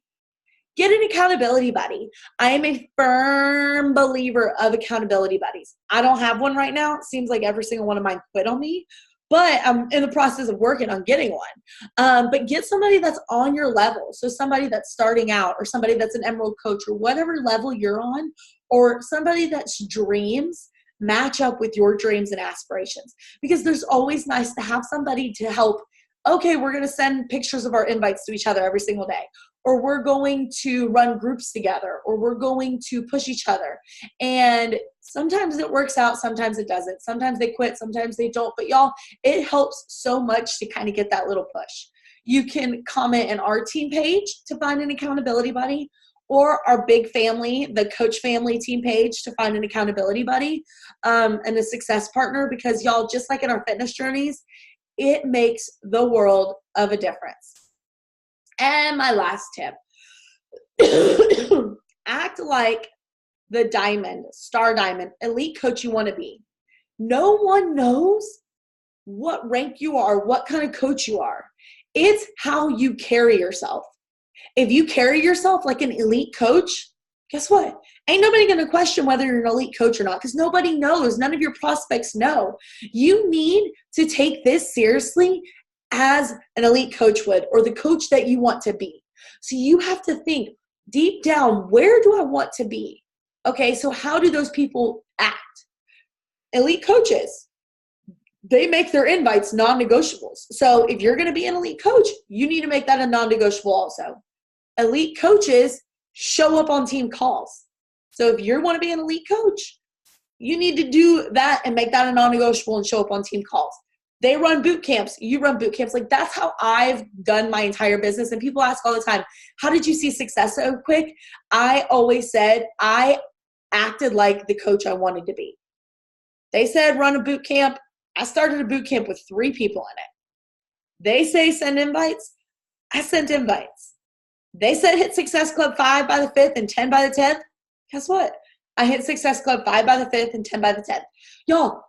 Get an accountability buddy. I am a firm believer of accountability buddies. I don't have one right now. It seems like every single one of mine quit on me, but I'm in the process of working on getting one. But get somebody that's on your level. So somebody that's starting out, or somebody that's an Emerald coach, or whatever level you're on, or somebody that's dreams match up with your dreams and aspirations. Because there's always nice to have somebody to help. Okay, we're going to send pictures of our invites to each other every single day. Or we're going to run groups together, or we're going to push each other. And sometimes it works out, sometimes it doesn't. Sometimes they quit, sometimes they don't. But y'all, it helps so much to kind of get that little push. You can comment in our team page to find an accountability buddy, or our big family, the coach family team page, to find an accountability buddy and a success partner. Because y'all, just like in our fitness journeys, it makes the world of a difference. And my last tip, act like the diamond, star diamond, elite coach you want to be. No one knows what rank you are, what kind of coach you are. It's how you carry yourself. If you carry yourself like an elite coach, guess what? Ain't nobody going to question whether you're an elite coach or not, because nobody knows. None of your prospects know. You need to take this seriously as an elite coach would, or the coach that you want to be. So you have to think deep down, where do I want to be? Okay, so how do those people act? Elite coaches, they make their invites non-negotiables. So if you're going to be an elite coach, you need to make that a non-negotiable also. Elite coaches show up on team calls. So if you want to be an elite coach, you need to do that and make that a non-negotiable and show up on team calls. They run boot camps. You run boot camps. Like, that's how I've done my entire business. And people ask all the time, how did you see success so quick? I always said I acted like the coach I wanted to be. They said run a boot camp. I started a boot camp with 3 people in it. They say send invites. I sent invites. They said hit Success Club 5 by the 5th and 10 by the 10th. Guess what? I hit Success Club 5 by the 5th and 10 by the 10th. Y'all,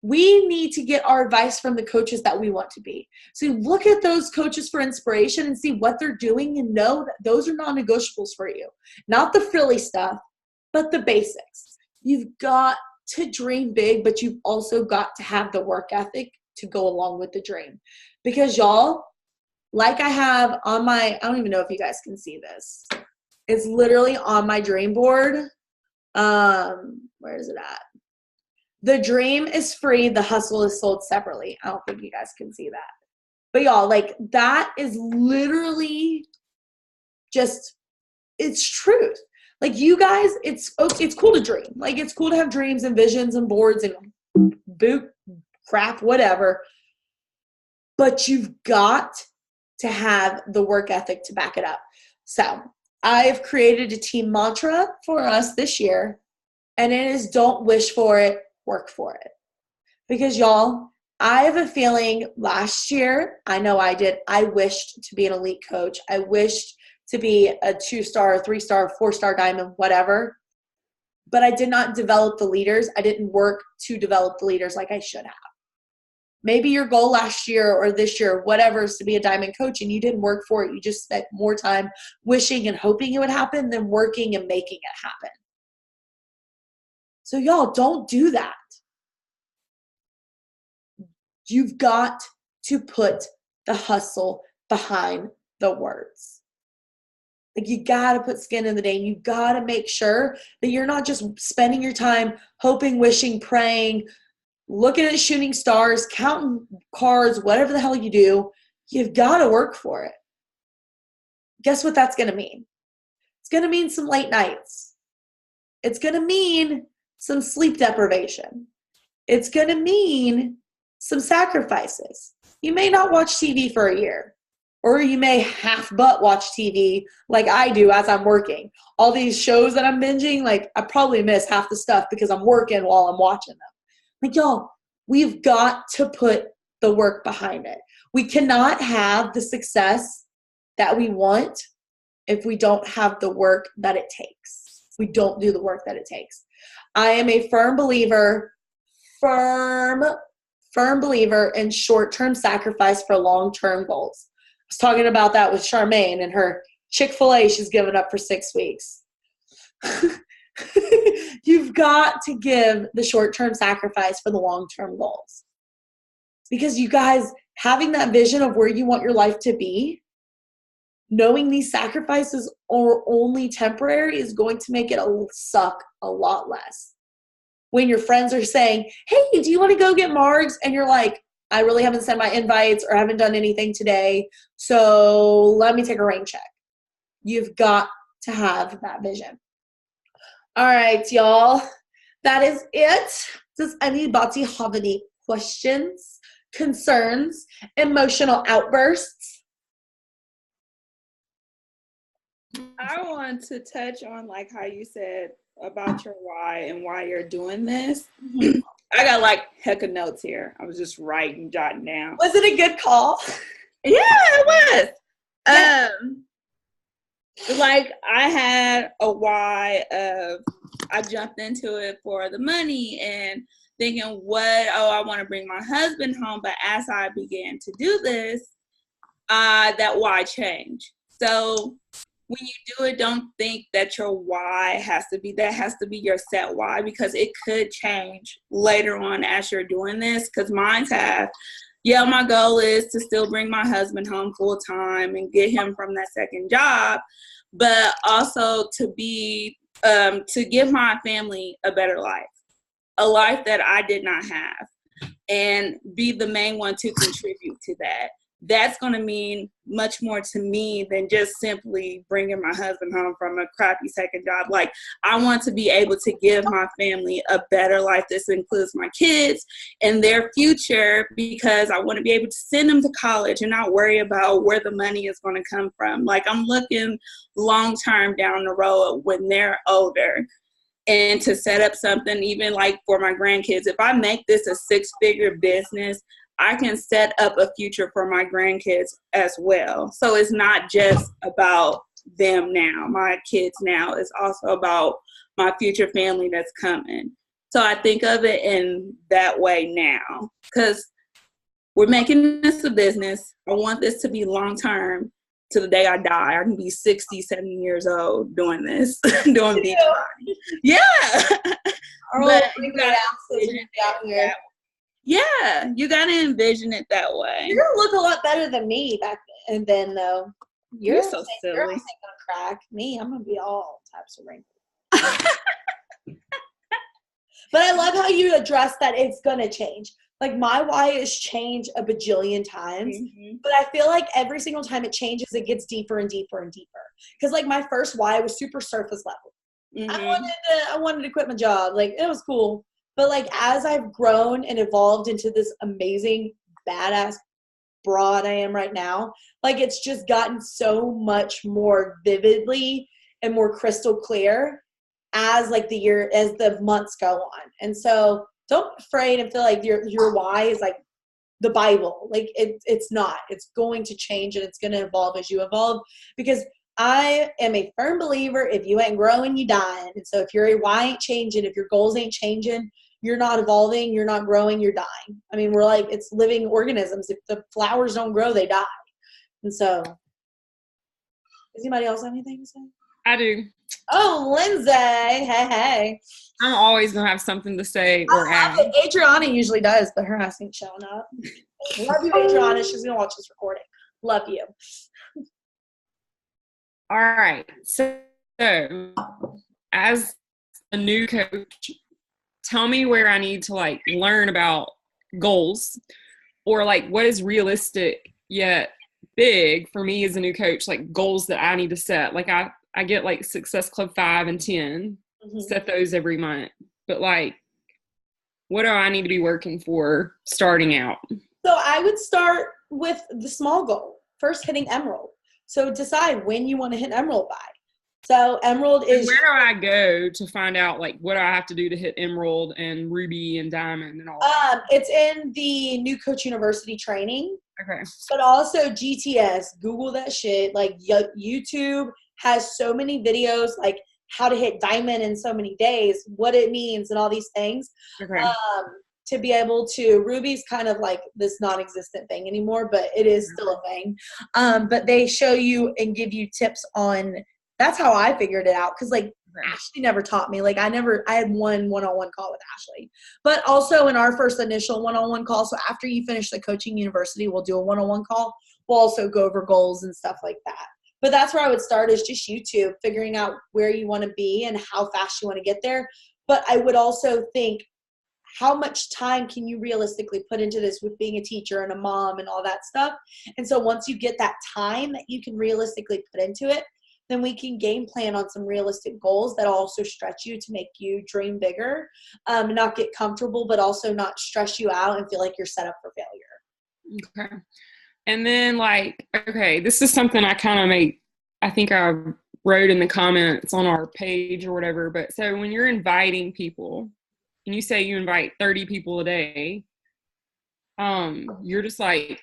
we need to get our advice from the coaches that we want to be. So look at those coaches for inspiration and see what they're doing, and know that those are non-negotiables for you. Not the frilly stuff, but the basics. You've got to dream big, but you've also got to have the work ethic to go along with the dream. Because y'all, like I have on my, I don't even know if you guys can see this. It's literally on my dream board. Where is it at? The dream is free. The hustle is sold separately. I don't think you guys can see that. But y'all, like, that is literally just, it's truth. Like, you guys, it's cool to dream. Like, it's cool to have dreams and visions and boards and boot crap, whatever. But you've got to have the work ethic to back it up. So I've created a team mantra for us this year, and it is don't wish for it, work for it. Because y'all, I have a feeling last year, I know I did, I wished to be an elite coach. I wished to be a 2-star, 3-star, 4-star diamond, whatever. But I did not develop the leaders. I didn't work to develop the leaders like I should have. Maybe your goal last year or this year, whatever, is to be a diamond coach and you didn't work for it. You just spent more time wishing and hoping it would happen than working and making it happen. So y'all, don't do that. You've got to put the hustle behind the words. Like, you got to put skin in the game. You got to make sure that you're not just spending your time hoping, wishing, praying, looking at shooting stars, counting cards, whatever the hell you do. You've got to work for it. Guess what that's going to mean? It's going to mean some late nights. It's going to mean some sleep deprivation. It's going to mean some sacrifices. You may not watch TV for a year, or you may half but watch TV like I do as I'm working. All these shows that I'm binging, like, I probably miss half the stuff because I'm working while I'm watching them. Like, y'all, we've got to put the work behind it. We cannot have the success that we want if we don't have the work that it takes. If we don't do the work that it takes. I am a firm believer in short-term sacrifice for long-term goals. I was talking about that with Charmaine and her Chick-fil-A she's given up for 6 weeks. You've got to give the short-term sacrifice for the long-term goals. Because you guys, having that vision of where you want your life to be, knowing these sacrifices are only temporary is going to make it suck a lot less. When your friends are saying, hey, do you want to go get Margs? And you're like, I really haven't sent my invites or haven't done anything today, so let me take a rain check. You've got to have that vision. All right, y'all. That is it. Does anybody have any questions, concerns, emotional outbursts? I want to touch on, like, how you said about your why and why you're doing this. Mm-hmm. I got like heck of notes here. I was just writing, jotting down. Was it a good call? Yeah, it was. Yeah. Like, I had a why of, I jumped into it for the money and thinking I want to bring my husband home. But as I began to do this, that why changed. So when you do it, don't think that your why has to be your set why, because it could change later on as you're doing this. Because mine's have, my goal is to still bring my husband home full time and get him from that second job, but also to give my family a better life, a life that I did not have, and be the main one to contribute to that. That's going to mean much more to me than just simply bringing my husband home from a crappy second job. Like, I want to be able to give my family a better life. This includes my kids and their future, because I want to be able to send them to college and not worry about where the money is going to come from. Like, I'm looking long-term down the road when they're older, and to set up something even like for my grandkids. If I make this a 6-figure business, I can set up a future for my grandkids as well. So it's not just about them now, my kids now. It's also about my future family that's coming. So I think of it in that way now, because we're making this a business. I want this to be long-term to the day I die. I can be 60, 70 years old doing this, doing Beachbody. Yeah. But you got to you got to envision it that way. You're going to look a lot better than me back then, though. You're so silly. You're going to crack. Me, I'm going to be all types of wrinkles. But I love how you address that it's going to change. Like, my why has changed a bajillion times, but I feel like every single time it changes, it gets deeper and deeper and deeper. Because, like, my first why was super surface level. I wanted to quit my job. Like, it was cool. But, like, as I've grown and evolved into this amazing, badass broad I am right now, like, it's just gotten so much more vividly and more crystal clear as, like, the months go on. And so don't be afraid and feel like your why is, like, the Bible. Like it's not. It's going to change and it's going to evolve as you evolve, because I am a firm believer, if you ain't growing, you dying. And so if your why ain't changing, if your goals ain't changing, you're not evolving, you're not growing, you're dying. I mean, we're like, it's living organisms. If the flowers don't grow, they die. And so, does anybody else have anything to say? I do. Oh, Lindsay. Hey. I'm always going to have something to say or add. Adriana usually does, but her ass ain't showing up. Love you, Adriana. She's going to watch this recording. Love you. All right. So, as a new coach, tell me where I need to like learn about goals, or like what is realistic yet big for me as a new coach, like goals that I need to set. Like I get like Success Club 5 and 10, set those every month. But like, what do I need to be working for starting out? So I would start with the small goal. First, hitting Emerald. So decide when you want to hit Emerald by. So Emerald is... Where do I go to find out, like, what do I have to do to hit Emerald and Ruby and Diamond and all that? It's in the New Coach University training. Okay. But also GTS. Google that shit. Like, YouTube has so many videos, like, how to hit Diamond in so many days, what it means, and all these things. Okay. To be able to, Ruby's kind of like this non-existent thing anymore, but it is still a thing. But they show you and give you tips on, that's how I figured it out. Cause like Ashley never taught me. Like I had one-on-one call with Ashley, but also in our first initial one-on-one call. So after you finish the coaching university, we'll do a one-on-one call. We'll also go over goals and stuff like that. But that's where I would start, is just YouTube, figuring out where you want to be and how fast you want to get there. But I would also think, how much time can you realistically put into this with being a teacher and a mom and all that stuff? And so once you get that time that you can realistically put into it, then we can game plan on some realistic goals that also stretch you to make you dream bigger, not get comfortable, but also not stress you out and feel like you're set up for failure. Okay. And then like, okay, this is something I kind of I think I wrote in the comments on our page or whatever, but so when you're inviting people, and you say you invite 30 people a day, you're just like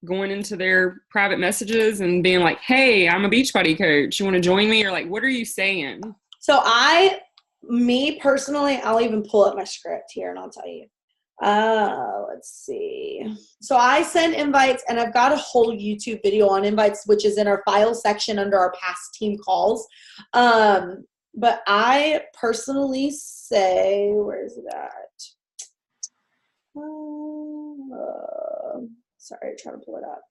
going into their private messages and being like, hey, I'm a Beachbody coach. You want to join me? Or like, what are you saying? So me personally, I'll even pull up my script here and I'll tell you. Let's see. So I send invites, and I've got a whole YouTube video on invites, which is in our file section under our past team calls. But I personally say, where is it at? Sorry, I'm trying to pull it up.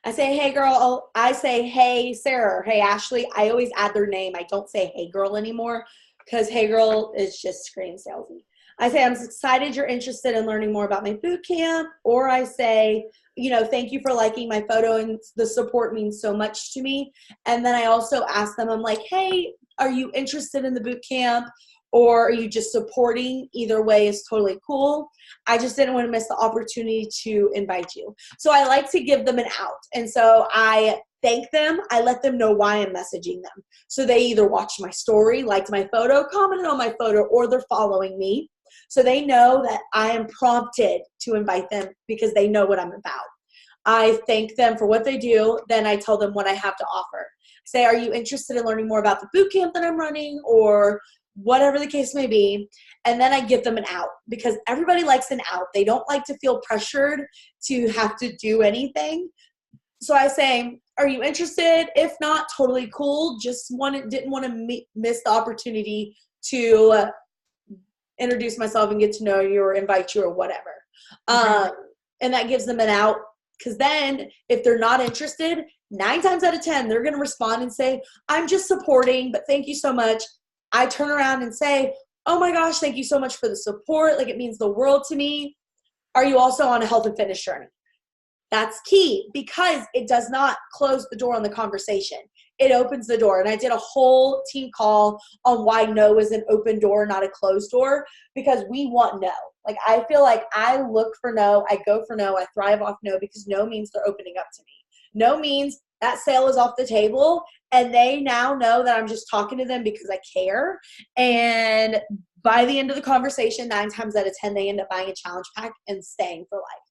I say, hey, girl. I say, hey, Sarah, or hey, Ashley. I always add their name. I don't say, hey, girl anymore, because hey, girl is just screen salesy. I say, I'm excited you're interested in learning more about my boot camp. Or I say, thank you for liking my photo, and the support means so much to me. And then I also ask them, I'm like, hey, are you interested in the boot camp? Or are you just supporting? Either way is totally cool. I just didn't want to miss the opportunity to invite you. So I like to give them an out. And so I thank them. I let them know why I'm messaging them. So they either watched my story, liked my photo, commented on my photo, or they're following me. So they know that I am prompted to invite them because they know what I'm about. I thank them for what they do. Then I tell them what I have to offer. Say, are you interested in learning more about the boot camp that I'm running, or whatever the case may be? And then I give them an out, because everybody likes an out. They don't like to feel pressured to have to do anything. So I say, are you interested? If not, totally cool. Just didn't want to miss the opportunity to introduce myself and get to know you or invite you or whatever. And that gives them an out, because then if they're not interested, 9 times out of 10, they're going to respond and say, I'm just supporting, but thank you so much. I turn around and say, oh my gosh, thank you so much for the support. Like, it means the world to me. Are you also on a health and fitness journey? That's key, because it does not close the door on the conversation. It opens the door. And I did a whole team call on why no is an open door, not a closed door, because we want no. Like, I feel like I look for no, I go for no, I thrive off no, because no means they're opening up to me. No means that sale is off the table, and they now know that I'm just talking to them because I care. And by the end of the conversation, 9 times out of 10, they end up buying a challenge pack and staying for life.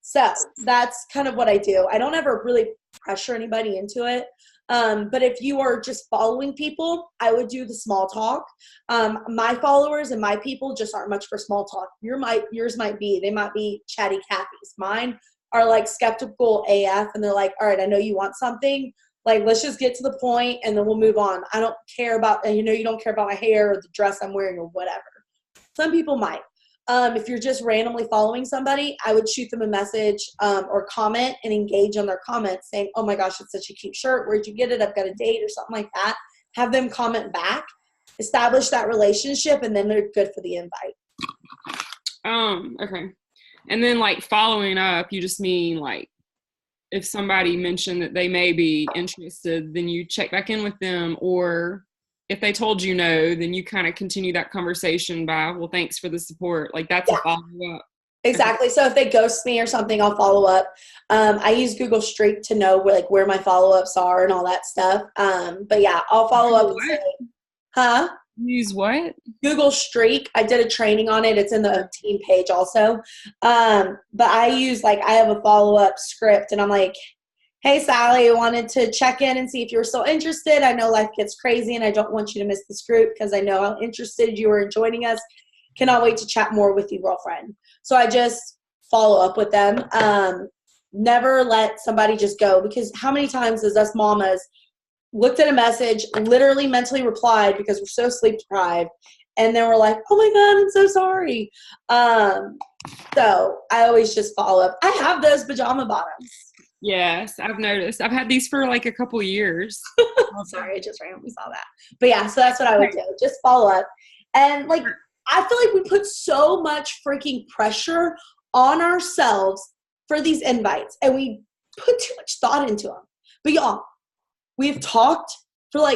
So that's kind of what I do. I don't ever really pressure anybody into it. But if you are just following people, I would do the small talk. My followers and my people just aren't much for small talk. Yours might be. They might be chatty Cathy's. Mine are like skeptical AF, and they're like, all right, I know you want something. Like, let's just get to the point, and then we'll move on. I don't care about, you don't care about my hair or the dress I'm wearing or whatever. Some people might. If you're just randomly following somebody, I would shoot them a message or comment and engage on their comments saying, oh my gosh, it's such a cute shirt. Where'd you get it? I've got a date or something like that. Have them comment back, establish that relationship, and then they're good for the invite. Okay. And then like following up, you just mean like if somebody mentioned that they may be interested, then you check back in with them, or if they told you no, then you kind of continue that conversation by, well, thanks for the support. Like that's a follow-up. Exactly. So if they ghost me or something, I'll follow up. I use Google Streak to know where my follow-ups are and all that stuff. But yeah, I'll follow up and say, huh? Use what? Google Streak. I did a training on it. It's in the team page also. But I use I have a follow-up script, and I'm like, hey, Sally, I wanted to check in and see if you were still interested. I know life gets crazy, and I don't want you to miss this group because I know how interested you are in joining us. Cannot wait to chat more with you, girlfriend. So I just follow up with them. Never let somebody just go, because how many times has us mamas looked at a message, literally mentally replied because we're so sleep deprived, and then we're like, oh my God, I'm so sorry. So I always just follow up. I have those pajama bottoms. Yes, I've noticed. I've had these for a couple years. Sorry, I just randomly saw that. But yeah, so that's what I would do. Just follow up. And I feel like we put so much freaking pressure on ourselves for these invites, and we put too much thought into them. But y'all, we've talked for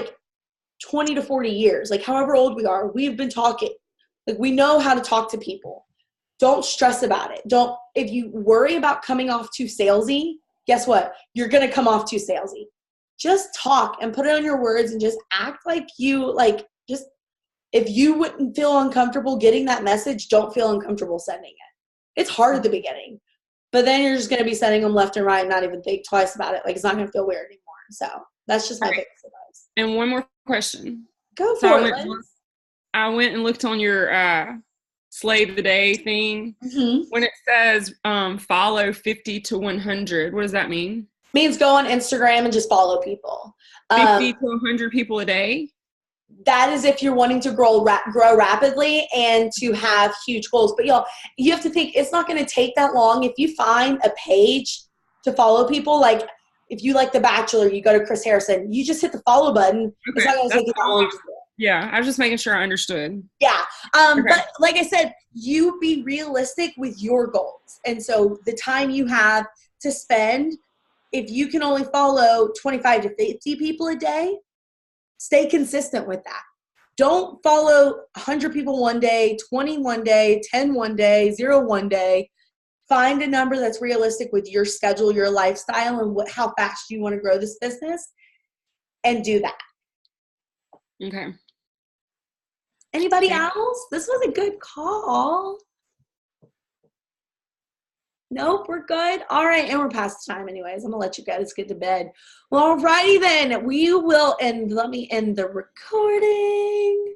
20 to 40 years. However old we are, we've been talking. We know how to talk to people. Don't stress about it. If you worry about coming off too salesy, guess what? You're going to come off too salesy. Just talk and put it on your words and just act like you, if you wouldn't feel uncomfortable getting that message, don't feel uncomfortable sending it. It's hard at the beginning, but then you're just going to be sending them left and right and not even think twice about it. It's not going to feel weird anymore. So that's just my biggest advice. And one more question. Go for it, I went and looked on your Slay the Day thing. Mm-hmm. When it says follow 50 to 100, what does that mean? Means go on Instagram and just follow people. 50 to 100 people a day? That is if you're wanting to grow rapidly and to have huge goals. But y'all, you have to think it's not going to take that long. If you find a page to follow people, if you like The Bachelor, you go to Chris Harrison, you just hit the follow button. Okay. It's not going to take you that long. Yeah, I was just making sure I understood. Yeah. Okay. But like I said, you be realistic with your goals. And so the time you have to spend, if you can only follow 25 to 50 people a day, stay consistent with that. Don't follow 100 people one day, 20 one day, 10 one day, 0 one day. Find a number that's realistic with your schedule, your lifestyle, and how fast you want to grow this business, and do that. Okay. Anybody else? This was a good call. Nope, we're good. All right, and we're past time anyways. I'm going to let you guys get to bed. Well, all righty then. We will end. Let me end the recording.